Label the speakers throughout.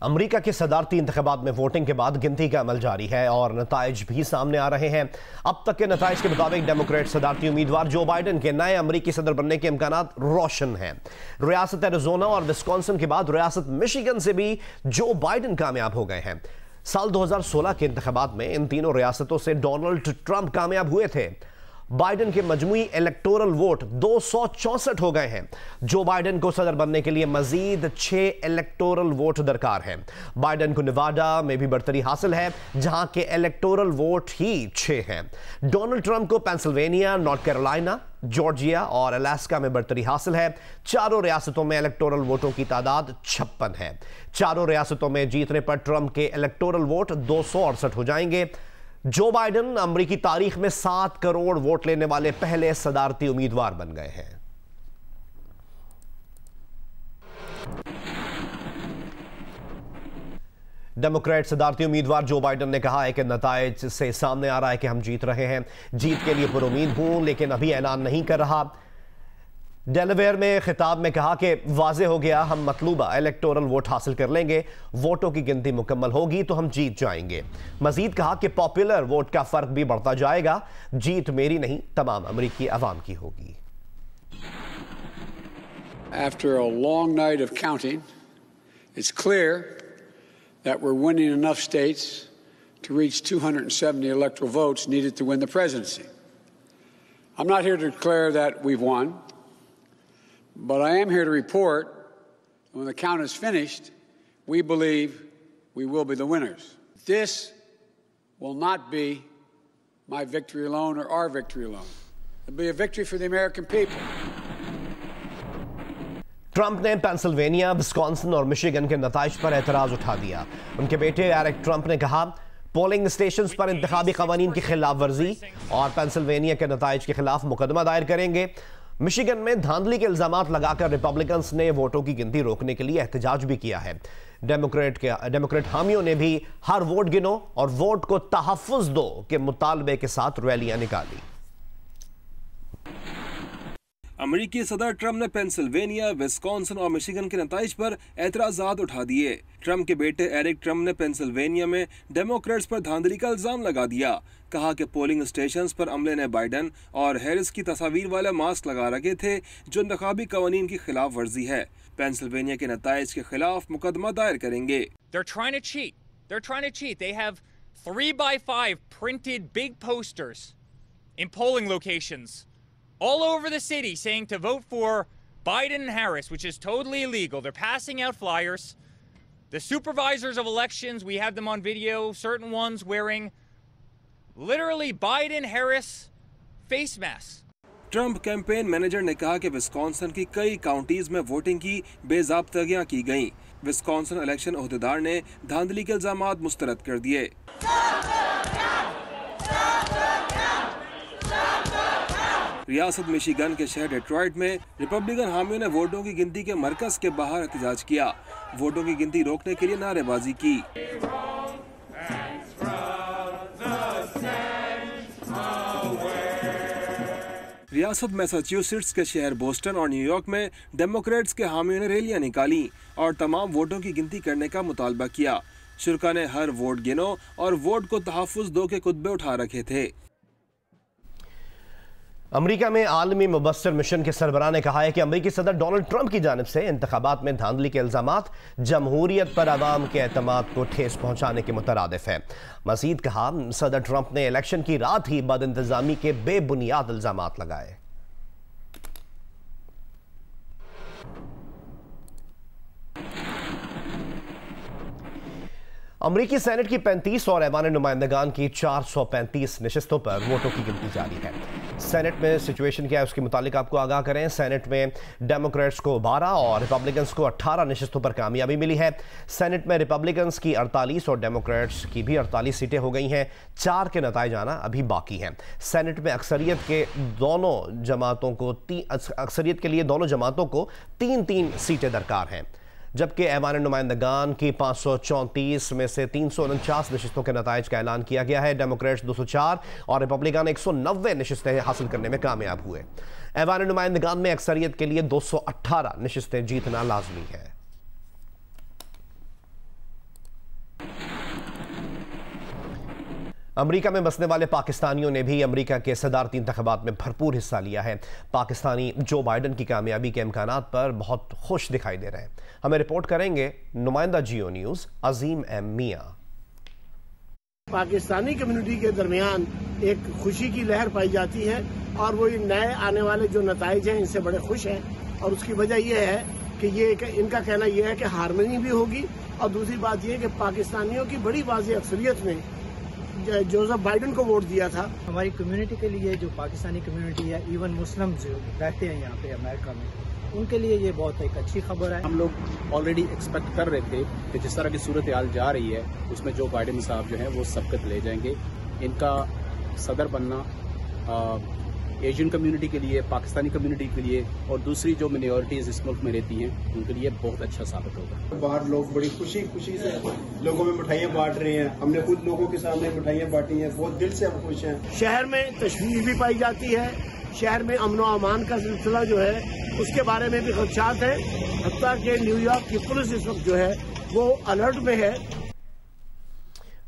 Speaker 1: America के सदारती इंतखाबात में वोटिंग के बाद गिनती का अमल जारी है और नताइज भी सामने आ रहे हैं। अब तक के नताइज के मुताबिक डेमोक्रेट सदारती उम्मीदवार जो बाइडन के नए अमेरिकी सदर बनने के इम्कानात रोशन हैं। रियासत एरिज़ोना और विस्कॉन्सिन के बाद रियासत मिशिगन से भी जो बाइडन कामयाब हो गए हैं। साल 2016 के इंतखाबात में इन तीनों रियासतों से डोनाल्ड ट्रंप कामयाब हुए थे। बाइडन के मजमूई इलेक्टोरल वोट 264 हो गए हैं। जो बाइडन को सदर बनने के लिए मजीद 6 इलेक्टोरल वोट दरकार है। बाइडन को निवाडा में भी बढ़तरी हासिल है, जहां के इलेक्टोरल वोट ही 6 हैं। डोनाल्ड ट्रंप को पेंसिल्वेनिया, नॉर्थ कैरोलिना, जॉर्जिया और अलास्का में बढ़तरी हासिल है। चारों रियासतों में इलेक्टोरल वोटों की तादाद 56 है। चारों रियासतों में जीतने पर ट्रंप के इलेक्टोरल वोट 268 हो जाएंगे। जो बाइडन अमेरिकी तारीख में 7 करोड़ वोट लेने वाले पहले सदारती उम्मीदवार बन गए हैं। डेमोक्रेट सदारती उम्मीदवार जो बाइडन ने कहा है कि नताइज से सामने आ रहा है कि हम जीत रहे हैं। जीत के लिए पुरुमीद हूं, लेकिन अभी ऐलान नहीं कर रहा। डेलावेयर में खिताब में कहा कि वाज़े हो गया, हम मतलूबा इलेक्टोरल वोट हासिल कर लेंगे। वोटों की गिनती मुकम्मल होगी तो हम जीत जाएंगे। मजीद कहा कि पॉपुलर वोट का फर्क भी बढ़ता जाएगा। जीत मेरी नहीं, तमाम अमेरिकी अवाम की होगी।
Speaker 2: After a long night of counting, it's clear that we're winning enough states to reach 270 electoral votes needed to win the presidency. I'm not here to declare that we've won, but I am here to report that when the count is finished, we believe we will be the winners. This will not be my victory alone or our victory alone. It'll be a victory for the American people.
Speaker 1: Trump ने Pennsylvania, Wisconsin और Michigan के नताइज पर एतराज उठा दिया। उनके बेटे Eric Trump ने कहा पोलिंग स्टेशंस पर इंतखाबी कवानीन की खिलाफ वर्जी और पेंसिल्वेनिया के नताइज के खिलाफ मुकदमा दायर करेंगे। मिशिगन में धांधली के इल्जामात लगाकर रिपब्लिकन्स ने वोटों की गिनती रोकने के लिए एहतजाज भी किया है। डेमोक्रेट हामियों ने भी हर वोट गिनो और वोट को तहफ़्फ़ुज़ दो के मुतालबे के साथ रैलियां निकाली।
Speaker 3: अमेरिकी सदर ट्रंप ने पेंसिल्वेनिया, विस्कॉन्सिन और मिशिगन के नताइज पर एतराज़ात उठा दिए। ट्रंप के बेटे एरिक ट्रंप ने पेंसिल्वेनिया में डेमोक्रेट्स पर धांधली का इल्जाम लगा दिया। कहा कि पोलिंग स्टेशंस पर अमले ने बाइडन और हैरिस की तस्वीर वाले मास्क लगा रखे थे, जो इंतखाबी कवानीन की खिलाफ वर्जी है। पेंसिल्वेनिया के नताइज के खिलाफ मुकदमा दायर करेंगे।
Speaker 4: They're trying to cheat. They're trying to cheat. They have 3x5 printed big posters in polling locations all over the city saying to vote for Biden and Harris, which is totally illegal. They're passing out flyers. The supervisors of elections, we have them on video, certain ones wearing literally Biden-Harris face masks.
Speaker 3: Trump campaign manager ने कहा कि Wisconsin की कई counties में voting की बेज़ाब्तगियां की गईं। Wisconsin election ओहदेदार ने धांधली के इल्जामात मुस्तरद कर दिए। रियासत मिशिगन के शहर डेट्रॉइट में रिपब्लिकन हामियों ने वोटों की गिनती के मरकज के बाहर एहतजाज किया। वोटों की गिनती रोकने के लिए नारेबाजी की। रियासत मैसाचुसेट्स के शहर बोस्टन और न्यूयॉर्क में डेमोक्रेट्स के हामियों ने रैलियां निकाली और तमाम वोटों की गिनती करने का मुतालबा किया। शुरा ने हर वोट गिनो और वोट को तहफ़्फ़ुज़ दो के खुतबे उठा रखे थे।
Speaker 1: अमेरिका में आलमी मुबस्सिर मिशन के सरबराह ने कहा है कि अमेरिकी सदर डोनाल्ड ट्रंप की जानिब से इंतखाबात में धांधली के इल्जामात जमहूरियत पर अवाम के एतमाद को ठेस पहुंचाने के मुतरादिफ है। मजीद कहा, सदर ट्रंप ने इलेक्शन की रात ही बदइंतजामी के बेबुनियाद इल्जामात लगाए। अमरीकी सेनेट की 35 और ऐवान नुमाइंदगान की 435 नशिस्तों पर वोटों की गिनती जारी है। सेनेट में सिचुएशन क्या है उसके मुतालिक आपको आगाह करें। सेनेट में डेमोक्रेट्स को 12 और रिपब्लिकन्स को 18 नशिस्तों पर कामयाबी मिली है। सेनेट में रिपब्लिकन्स की 48 और डेमोक्रेट्स की भी 48 सीटें हो गई हैं। 4 के नताइज आना अभी बाकी हैं। सेनेट में अक्सरियत के लिए दोनों जमातों को 3-3 सीटें दरकार हैं, जबकि ऐवान नुमाइंदगान की 534 में से 349 नशिस्तों के नताइज का ऐलान किया गया है। डेमोक्रेट्स 204 और रिपब्लिकन 190 नशिस्तें हासिल करने में कामयाब हुए। ऐवान नुमाइंदगान में अक्सरियत के लिए 218 नशिस्तें जीतना लाजमी है। अमेरिका में बसने वाले पाकिस्तानियों ने भी अमेरिका के सदारती इंतखाबात में भरपूर हिस्सा लिया है। पाकिस्तानी जो बाइडन की कामयाबी के इम्कानात पर बहुत खुश दिखाई दे रहे हैं। हमें रिपोर्ट करेंगे नुमाइंदा जियो न्यूज़ अजीम एम मियां।
Speaker 5: पाकिस्तानी कम्युनिटी के दरमियान एक खुशी की लहर पाई जाती है और वो नए आने वाले जो नताइज हैं इनसे बड़े खुश हैं। और उसकी वजह यह है कि इनका कहना यह है कि हारमनी भी होगी और दूसरी बात यह है कि पाकिस्तानियों की बड़ी वाज़ेह अक्सरियत ने जोसेफ बाइडन को वोट दिया था।
Speaker 6: हमारी कम्युनिटी के लिए, जो पाकिस्तानी कम्युनिटी है, इवन मुस्लिम जो रहते हैं यहाँ पे अमेरिका में, उनके लिए ये बहुत एक अच्छी खबर है।
Speaker 7: हम लोग ऑलरेडी एक्सपेक्ट कर रहे थे कि जिस तरह की सूरत हाल जा रही है उसमें जो बाइडन साहब जो हैं वो सबकत ले जाएंगे। इनका सदर बनना एशियन कम्युनिटी के लिए, पाकिस्तानी कम्युनिटी के लिए और दूसरी जो मिनॉरिटीज इस मुल्क में रहती हैं उनके लिए बहुत अच्छा साबित होगा।
Speaker 8: बाहर लोग बड़ी खुशी से लोगों में मिठाइयाँ बांट रहे हैं। हमने खुद लोगों के सामने मिठाइयाँ बांटी हैं, बहुत दिल से हम खुश हैं।
Speaker 5: शहर में तशवीश भी पाई जाती है, शहर में अमन व अमान का सिलसिला जो है उसके बारे में भी खदशात है। हत्ता कि न्यूयॉर्क की पुलिस इस वक्त जो है वो अलर्ट में है।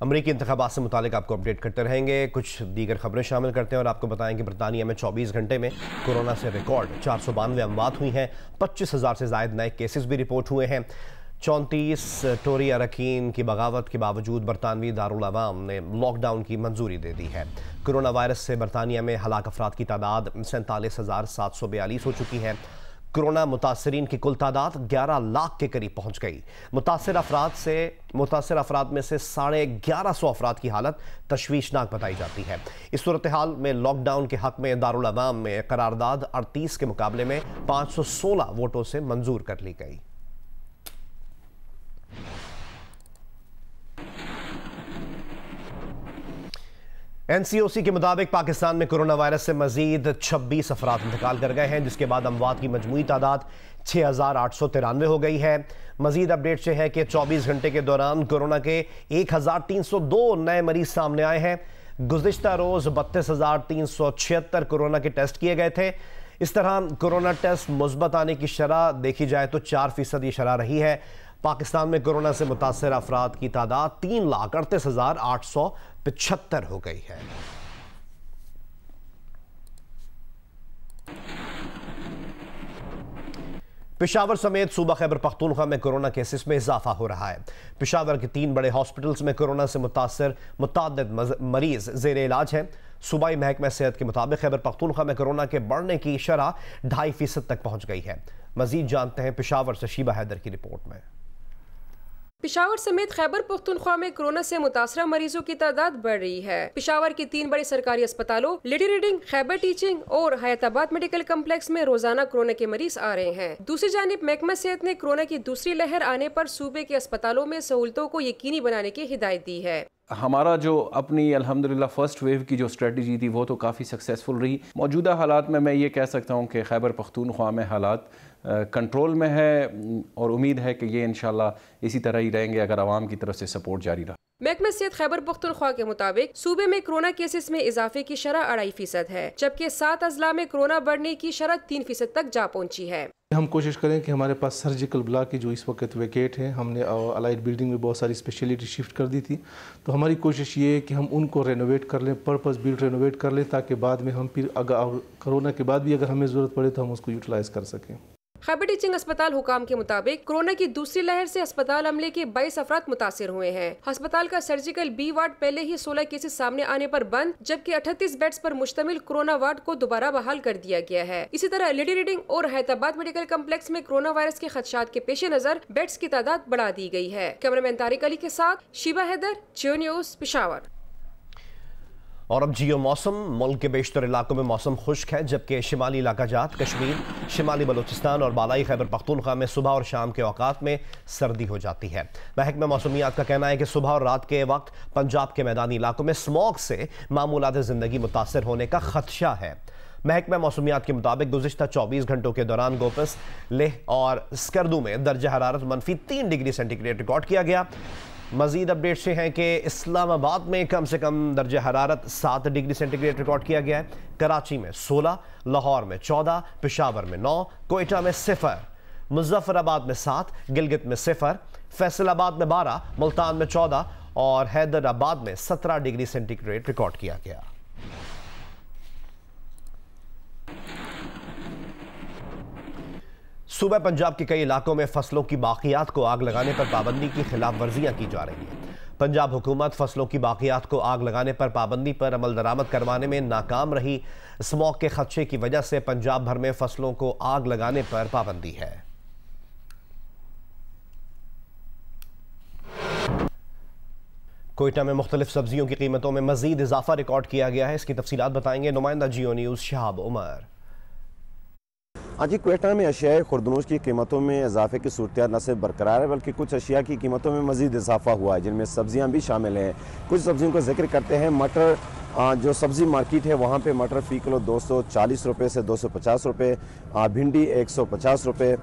Speaker 1: अमरीकी इंतखाबात से मुतालिक आपको अपडेट करते रहेंगे। कुछ दीगर खबरें शामिल करते हैं और आपको बताएं कि बरतानिया में 24 घंटे में कोरोना से रिकॉर्ड 492 अमवात हुई हैं। 25,000 से ज़ायद नए केसेस भी रिपोर्ट हुए हैं। 34 टोरी अरकान की बगावत के बावजूद बरतानवी दारुल अवाम ने लॉकडाउन की मंजूरी दे दी है। कोरोना वायरस से बरतानिया में हलाक अफराद की तादाद 47,742 हो चुकी है। कोरोना मुतासरीन की कुल तादाद 11 लाख के करीब पहुंच गई। मुतासर अफराद में से 1150 अफराद की हालत तशवीशनाक बताई जाती है। इस सूरत हाल में लॉकडाउन के हक में दारुल अवाम में करारदाद 38 के मुकाबले में 516 वोटों से मंजूर कर ली गई। NCOC के मुताबिक पाकिस्तान में कोरोना वायरस से मजीद 26 अफराद इंतकाल कर गए हैं, जिसके बाद अमवात की मजमूई तादाद 6,893 हो गई है। मजीद अपडेट से है कि 24 घंटे के दौरान कोरोना के 1,302 नए मरीज सामने आए हैं। गुज़िश्ता रोज 32,376 कोरोना के टेस्ट किए गए थे। इस तरह कोरोना टेस्ट मुस्बत आने की शरह देखी जाए तो 4% ये शरह रही है। पाकिस्तान में कोरोना से मुतासर अफराद की तादाद 3,38,875 हो गई है। पेशावर समेत सूबा खैबर पख्तूनख्वा में कोरोना केसेस में इजाफा हो रहा है। पेशावर के 3 बड़े हॉस्पिटल्स में कोरोना से मुतासर मुतअद्दिद मरीज जेर इलाज हैं। सूबाई महकमा सेहत के मुताबिक खैबर पख्तूनख्वा में कोरोना के बढ़ने की शरह 2.5% तक पहुंच गई है। मजीद जानते हैं पेशावर से शीबा हैदर की रिपोर्ट में।
Speaker 9: पेशावर समेत खैबर पख्तूनख्वा में कोरोना से मुतासरा मरीजों की तादाद बढ़ रही है। पेशावर के 3 बड़े सरकारी अस्पतालों लेडी रीडिंग, खैबर टीचिंग और हयाताबाद मेडिकल कम्प्लेक्स में रोजाना कोरोना के मरीज आ रहे हैं। दूसरी जानिब महकमा सेहत ने कोरोना की दूसरी लहर आने पर सूबे के अस्पतालों में सहूलतों को यकीनी बनाने की हिदायत दी है।
Speaker 10: हमारा जो अपनी अल्हम्दुलिल्लाह फर्स्ट वेव की जो स्ट्रेटजी थी वो तो काफ़ी सक्सेसफुल रही। मौजूदा हालात में मैं ये कह सकता हूँ कि खैबर पख्तूनख्वा में हालात कंट्रोल में है और उम्मीद है कि ये इंशाल्लाह इसी तरह ही रहेंगे अगर आवाम की तरफ से सपोर्ट जारी रहा।
Speaker 9: महकमा सेहत खैबर पख्तूनख्वा के मुताबिक सूबे में कोरोना केसेस में इजाफे की शरह 2.5% है, जबकि 7 अजला में कोरोना बढ़ने की शरह 3% तक जा पहुंची है।
Speaker 11: हम कोशिश करें कि हमारे पास सर्जिकल ब्लॉक की जो इस वक्त वेकेट है, हमने अलाइड बिल्डिंग में बहुत सारी स्पेशलिटी शिफ्ट कर दी थी, तो हमारी कोशिश ये है कि हम उनको रेनोवेट कर लें, पर्पस बिल्ड रेनोवेट कर लें, ताकि बाद में हम फिर अगर कोरोना के बाद भी अगर हमें ज़रूरत पड़े तो हम उसको यूटिलाइज़ कर सकें।
Speaker 9: खैबर टीचिंग अस्पताल हुकाम के मुताबिक कोरोना की दूसरी लहर से अस्पताल अमले के 22 अफराद मुतासिर हुए हैं। अस्पताल का सर्जिकल बी वार्ड पहले ही 16 केसेस सामने आने पर बंद, जबकि 38 बेड्स पर मुश्तमिल कोरोना वार्ड को दोबारा बहाल कर दिया गया है। इसी तरह लेडी रीडिंग और हैदराबाद मेडिकल कम्प्लेक्स में कोरोना वायरस के खदशात के पेश नजर बेड्स की तादाद बढ़ा दी गई है। कैमरामैन तारिक अली के साथ शीबा हैदर, जियो न्यूज़, पेशावर।
Speaker 1: और अब जियो मौसम। मुल्क के बेशतर इलाकों में मौसम खुश्क है, जबकि शिमाली इलाका जात कश्मीर, शिमाली बलूचिस्तान और बालाई खैबर पख्तूनख्वा में सुबह और शाम के औकात में सर्दी हो जाती है। महकमा मौसमियात का कहना है कि सुबह और रात के वक्त पंजाब के मैदानी इलाकों में स्मॉग से मामूलात ज़िंदगी मुतासर होने का खदशा है। महकमा मौसमियात के मुताबिक गुज़िश्ता 24 घंटों के दौरान गोपस, लेह और स्कर्दू में दर्जा हरारत -3 डिग्री सेंटीग्रेड रिकॉर्ड किया गया। मजीद अपडेट से हैं कि इस्लामाबाद में कम से कम दर्जा हरारत 7 डिग्री सेंटीग्रेड रिकॉर्ड किया गया है। कराची में 16, लाहौर में 14, पेशावर में 9, कोयटा में 0, मुजफ्फराबाद में 7, गिलगित में 0, फैसलाबाद में 12, मुल्तान में 14 और हैदराबाद में 17 डिग्री सेंटीग्रेड रिकॉर्ड किया गया। सूबा पंजाब के कई इलाकों में फसलों की बाकियात को आग लगाने पर पाबंदी की खिलाफ वर्जियां की जा रही हैं। पंजाब हुकूमत फसलों की बाकियात को आग लगाने पर पाबंदी पर अमल दरामद करवाने में नाकाम रही। स्मॉग के खदशे की वजह से पंजाब भर में फसलों को आग लगाने पर पाबंदी है। कोयटा में मुख्तलिफ सब्जियों की कीमतों में मजीद इजाफा रिकॉर्ड किया गया है। इसकी तफसीलात बताएंगे नुमाइंदा जियो न्यूज़ शहाब उमर।
Speaker 12: आज कोयटा में अशिया खुर्दनूश की कीमतों में इजाफे की सूरत न सिर्फ बरकरार है बल्कि कुछ अशिया की कीमतों में मजीद इजाफा हुआ है, जिनमें सब्जियां भी शामिल हैं। कुछ सब्जियों का जिक्र करते हैं। मटर, जो सब्जी मार्केट है वहाँ पे मटर फ़ी किलो 240 रुपये से 250 रुपये, भिंडी 150 रुपये।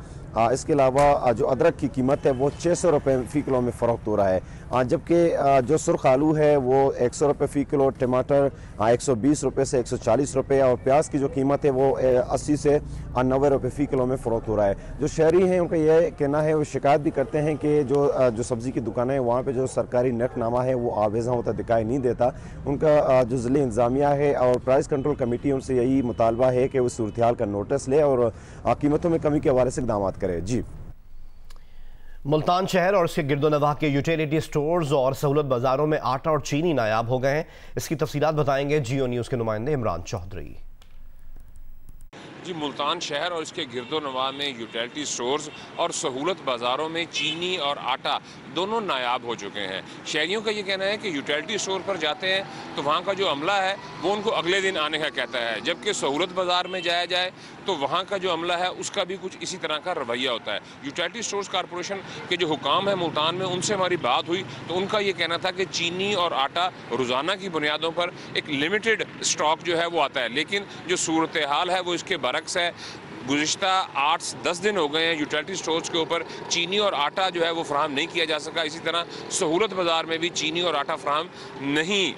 Speaker 12: इसके अलावा जो अदरक की कीमत है वो 600 रुपये फ़ी किलो में फ़रोख्त हो रहा है, जबकि जो सुर्ख आलू है वो 100 रुपये फ़ी किलो, टमाटर 120 रुपये से 140 रुपये और प्याज की जो कीमत है वो 80 से 90 रुपये फ़ी किलो में फ़रोख्त हो रहा है। जो शहरी हैं उनका यह कहना है, वो शिकायत भी करते हैं कि जो सब्ज़ी की दुकानें हैं वहाँ पर जो सरकारी नेटनामा है वो आवेज़ा होता दिखाई नहीं देता। उनका जो ज़िले इंतज़ामिया है और प्राइस कंट्रोल कमेटी उनसे यही मुतालबा है कि वो सूरत हाल का नोटिस ले और कीमतों में कमी के हवाले से इक़दाम करे। जी,
Speaker 1: मुल्तान शहर और इसके गिरदोनवाह के यूटिलिटी स्टोर्स और सहूलत बाजारों में आटा और चीनी नायाब हो गए हैं। इसकी तफसीलात बताएंगे जियो न्यूज़ के नुमाइंदे इमरान चौधरी।
Speaker 13: जी, मुल्तान शहर और इसके गिरदोनवाह में यूटिलिटी स्टोर्स और सहूलत बाज़ारों में चीनी और आटा दोनों नायाब हो चुके हैं। शहरियों का ये कहना है कि यूटिलिटी स्टोर पर जाते हैं तो वहाँ का जो अमला है वो उनको अगले दिन आने का कहता है, जबकि सहूलत बाज़ार में जाया जाए तो वहाँ का जो अमला है उसका भी कुछ इसी तरह का रवैया होता है। यूटिलिटी स्टोर्स कॉरपोरेशन के जो हुकाम है मुल्तान में, उनसे हमारी बात हुई तो उनका ये कहना था कि चीनी और आटा रोज़ाना की बुनियादों पर एक लिमिटेड स्टॉक जो है वो आता है, लेकिन जो सूरत हाल है वो इसके बरक्स है। गुज़िश्ता 8-10 दिन हो गए हैं यूटिलिटी स्टोर्स के ऊपर चीनी और आटा जो है वो फराहम नहीं किया जा सका। इसी तरह सहूलत बाज़ार में भी चीनी और आटा फराहम नहीं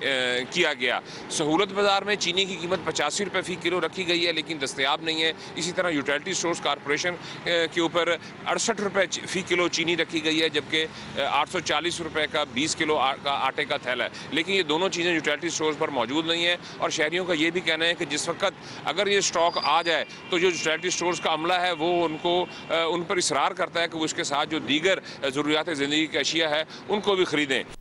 Speaker 13: किया गया। सहूलत बाज़ार में चीनी की कीमत 85 रुपये फ़ी किलो रखी गई है लेकिन दस्तयाब नहीं है। इसी तरह यूटिलिटी स्टोर्स कॉरपोरेशन के ऊपर 68 रुपये फ़ी किलो चीनी रखी गई है, जबकि 840 रुपये का 20 किलो का आटे का थैला है। लेकिन ये दोनों चीज़ें यूटिलिटी स्टोर्स पर मौजूद नहीं है और शहरियों का ये भी कहना है कि जिस वक्त अगर ये स्टॉक आ जाए तो जो यूटिलिटी स्टोर्स का अमला है वो उन पर इसरार करता है कि वो इसके साथ जो दीगर ज़रूरियात ज़िंदगी की अशिया है उनको भी ख़रीदें।